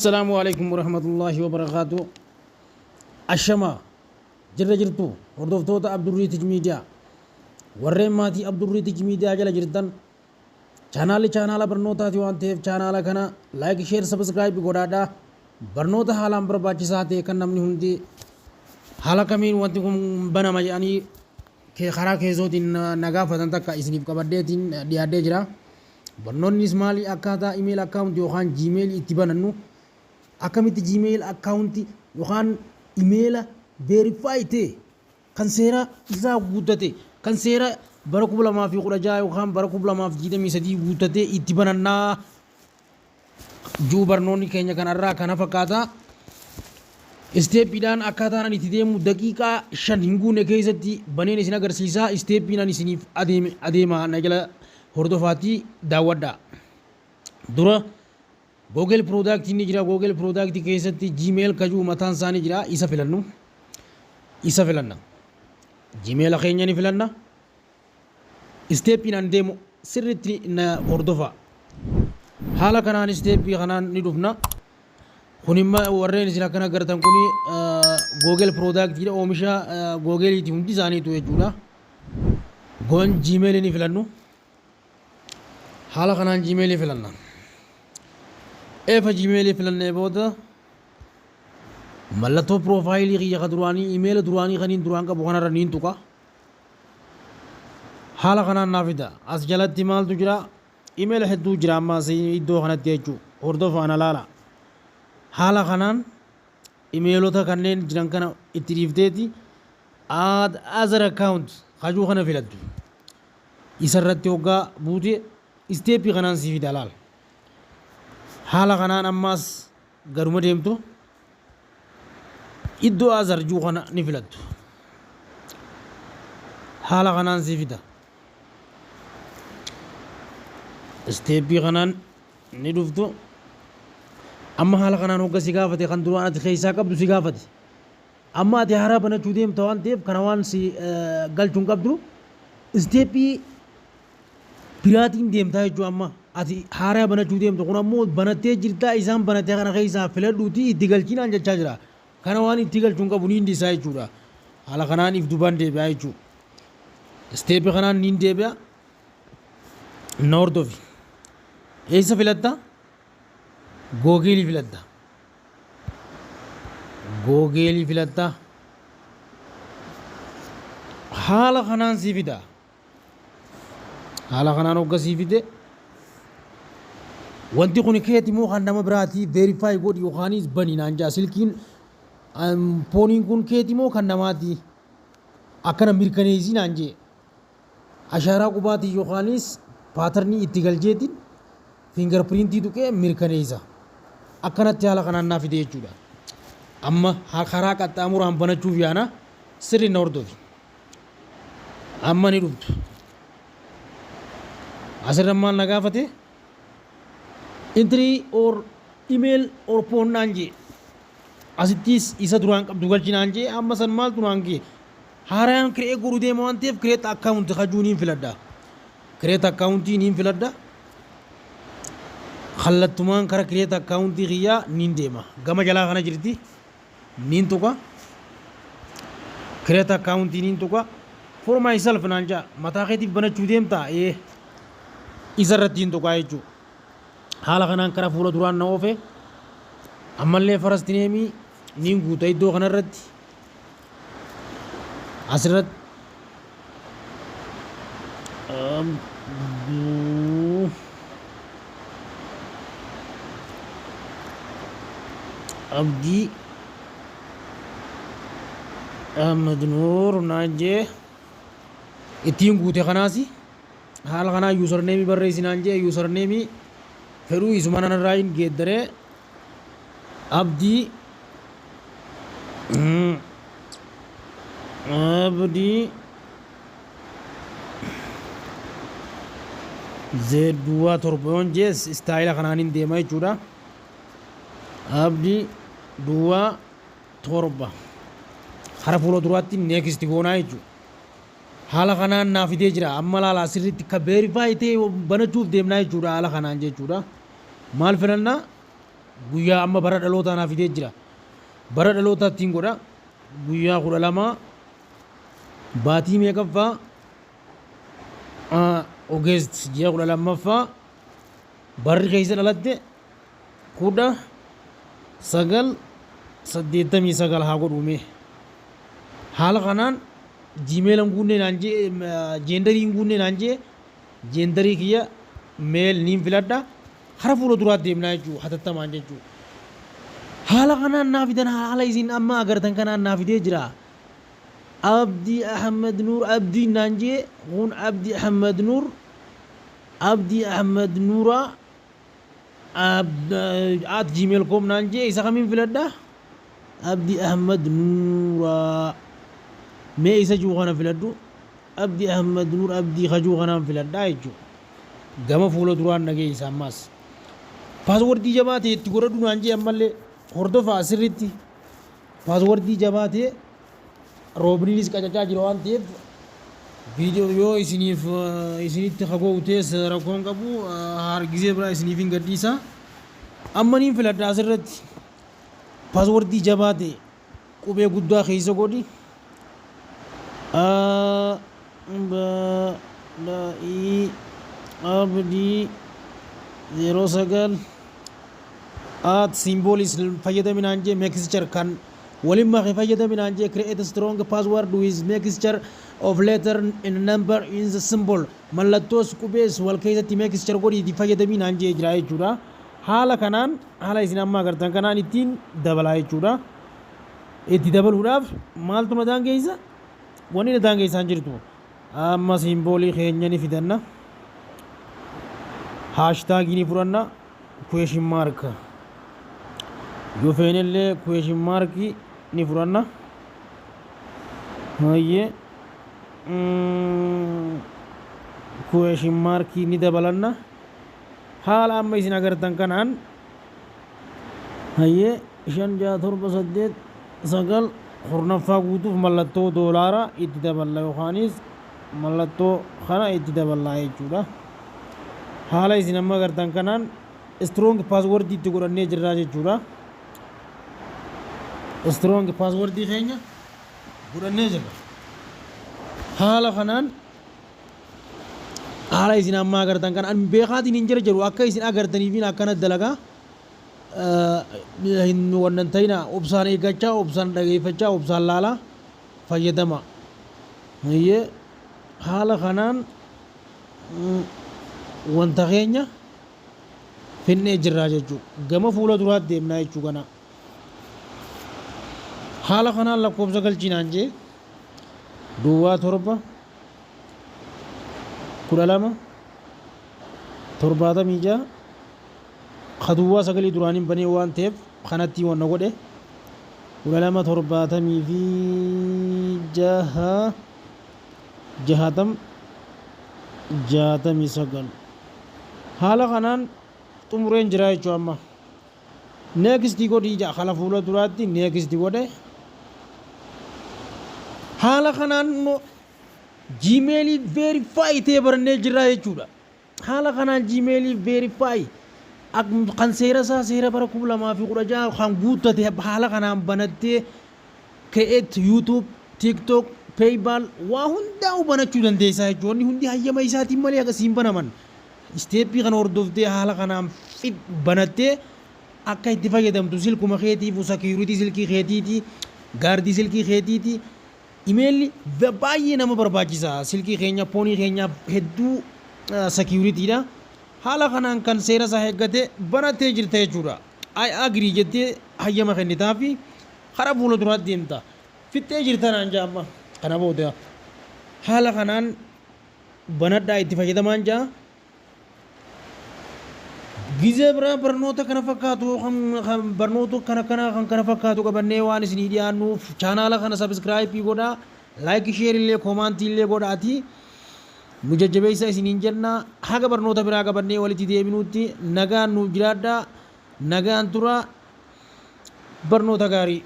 السلام عليكم ورحمة الله وبركاته. الشما جرتو وردفتوتا عبد الريتج ميديا ورين ماتي عبد الريتج ميديا جل جرتن channel برنوتا تيوان تيف channel كنا لايك شير سبسكرايب غودا برنوتا حالام برباچسا تے کن نمني هندي حالا کمين وانتكم بنا مجاني كي خرا كيزو دين نغا فتن تک اسنيف كبدي دين ديادي جرا برنون نسمالي اكاتا ايميل اكاونت يوخان جيميل اتباننو akamitti gmail account yookaan email verify ta'e kan seera isaa guutate kan seera bara 2016 yookaan bara 2023 guutate itti banannaa juu barnoonni keenya kanarraa kana fakkaata isteeppiidhaan akkaataan itti deemu daqiiqaa 5 hin guune keessatti baneen isin agarsiisaa isteeppiidhaan isiniif adeema na jala hordofaatii daawwadhaa dura Google product ini jira Google product keessatti Gmail kajuu mataan isaanii jira isa filanna Gmail keenya ni filanna stepin deemu sirriitti na hordofa haala kanaan step kanaan ni dhufna kunimma warreen isin akkana gartan kuni Google product jira oomisha Google itti hundi isaaniitu jechuudha gon Gmail ni filannu haala kanaan Gmail ni filanna اف جيميل فلان بودا ملتو بروفايل يا قدراني ايميل دراني خنين دران کا بونا رنين توكا حالا خنا نافدا اس جلت دمال تجرا ايميل حدو جرا ما سي دو خنا تيجو اوردو فانا لالا حالا خنان ايميلو تا كنين جران كنا اتريف ديتي اد ازر اكاونت خجو خنا فيلد يسرت يوغا بودي استيبي خنان سي في دلال حالا kanaan ammaas garuma deemtu iddoo azarjuu kana ni filattu haala kanaan si fida isteeppii kanaan ni dhuftu amma haala kanaan hogga si gaafate kan duraan ati keessaa qabdu si gaafate amma ati haaraa banachuu deemta waan ta'eef kana waan si galchuun qabdu isteeppii biraatiin deemtaa jechuu amma ati haaraa banachuu deemtu kun ammoo banattee jirtaa isaan banattee kana keessaa filadhuuti itti galchinaan jechaa jira kana waan itti galchuun qabu ni hindisaa jechuudha haala kanaan if dubaan deebi'aa jechuudha isteeppii kanaan ni deebi'a na hordofi eessa filatta googeelii filatta haala kanaan sii fida haala kanaan hoggasii fide wanti kun keeti moo kan nama biraati verify godhi yookaanis bani naan jaa silkiin pooniin kun keeti moo kan namaati akkana mirkaneessi naan jee ashaaraa qubaatii yookaanis paatarnii itti galcheetiin fingarpiriintii tuqee mirkaneessa akkanatti haala kanaan naa fide jechuudha amma karaa qaxxaamuraan banachuuf yaana sirri na hordofi amma ni dhuftu asirra maal na gaafate entry or email or phone nanji asittis isa duraan qabdu galchi nanji amma san maal tunaangi haaraan create godhu deema waan ta'eef create account kajuuniin filadha create account niin filadha khallattumaan kara create account xiyyaa niin deema gama jalaa kana jirti niin tuqa create account niin tuqa for myself nanja mataa keetiif banachuu deemta isarratti niin tuqa jechuudha haala kanaan kara fuula duraan na oofe ammallee farastineemii niin guuta iddoo kanarratti asirratti abdii ahmad nuur naan jee ittiin guute kanaasi haala kanaa yuusarneemii barreessi naan jee yuusarneemii fedhuu isuma nanarraa hin geeddaree abdii zeedduwaa torboon jees istaayila kanaan hin deema jechuudha abdii duwwaa torba hara fuula duraatti neekisti goonaa jechuudha haala kanaan naa fidee jira amma laala asirritti ka beerifaay ta'e banachuuf deemnaa jechuudha haala kanaan jechuudha maal filannaa guyyaa amma bara dhalootaa naaf fidee jira bara dhalootaattiin godha guyyaa 12 baatii meeqaffaa ogeest ji'a 12ffaa barri keessa dhalatte 1989 haa godhume haala kanaan jiimeelan guunnee naan jee jeendariin guunnee naan jee jeendarii kiyya meel niin filadha hara fuula duraa deemnaa jechuu hatattamaan jechuu haala kanaan naa fidan haala isin amma agartan kanaan naa fidee jira abdii ahmed nuur abdii naan jee kun abdii ahmed nuur abdii ahmed nuura at gmail.com naan jee isa kamiin filadha abdii ahmed nuura mee isa juu kana filadhu abdii ahmed nuur abdii kajuu kanaan filadhaa jechuudha gama fuula duraan dhageessa ammas paaswordii jabaa ta'e itti godhadhu naan jee ammallee hordofaa asirritti paaswordii jabaa ta'e roobniinis qacacaa jira waan ta'eef viidiyoo yoo isinitti hagoo'u ta'es rakkoon qabu hargizee biraa isiniif hin gadhiisa amma niin filadha asirratti paaswordii jabaa ta'e qubee guddaa keessa godhi abdii 09 at symbolis fayyadaminaan jee mixture kan waliin makee fayyadaminaan jee create a strong password with mixture of letter and number in the symbol mallattoos qubees wal keessatti mixture godhiiti fayyadaminaan jee jira jechuudha haala kanaan haala isin amma agartan kanaan ittiin dabalaa jechuudha itti dabaluudhaaf maaltu na daangeessa wanni na daangeessaan jirtu amma simboolii keenya ni fidanna haashtaagii ni fudhanna question mark yoo feenillee question mark ni fudhanna hayyee question mark ni dabalanna haala amma isin agartan kanaan hayyee 5 kurnaffaa guutuuf mallattoo doolaara itti daballa yookaanis mallattoo kana itti daballaa jechuudha haala isin amma agartan kanaan strong password itti godhannee jirraa jechuudha strong password keenya godhannee jirra haala kanaan haala isin amma agartan kanaan beekaatiin hin jira jedhu akka isin agartaniif akkana dalagaa hin wannan ta'ina obsaan eeggachaa obsaan dhageeffachaa obsaan laalaa fayyadama haala kanaan wanta keenya finnee jirraa jechuu gama fuula duraatti deemnaa jechuu kana haala kanaan lakkoofsa galchinaan jee duwwaa 7 12 76 خدوة سقلي درانين بني وان تيف خانتي وانا قده ولا ما ترباتمي في جهاتم جاتمي سقل حالا خانان تمرين جراي چواما نیکس دی کو دی جا خلافولا دراتي نیکس دی کو ده حالا خانان جیمیلی ویریفائی تے برنے جراي چودا حالا خانان جیمیلی ویریفائی kan seera isaa seera bara 2016 kan guuttate haala kanaan banattee ka'eet yuutuub tiiktook peeybaal waa hundaa banachuu dandeessaa jechuudha wanni hundi hayyama isaatiin malee akkasiin banaman isteeppii kana hordoftee haala kanaan banattee akka itti fayyadamtu silkuma keetiif sekiuritii silkii keetiiti gaardii silkii keetiiti imeelli baay'ee nama barbaachisa silkii keenya poonii keenya hedduu sekiyuritiidha haala kanaan kan seera isaa eeggate banattee jirta jechuudha ay agrii jettee hayyama kennitaa fi karaa fuula duraatti deemta fixxee jirta naan jaamma kana booda haala kanaan banadhaa itti fayyadamaan jaa gizee biraa barnoota kana fakkaatu barnoota kana fakkaatu qabannee waan isinii dhiyaannuuf chaanaala kana sabskraayibii godhaa laayik sheer illee koomaantii illee godhaati nu jajjabeessa isiniin jenna haga barnoota biraa qabannee walitti deebinuutti nagaan nuuf jiraadhaa nagaan tura barnoota gaarii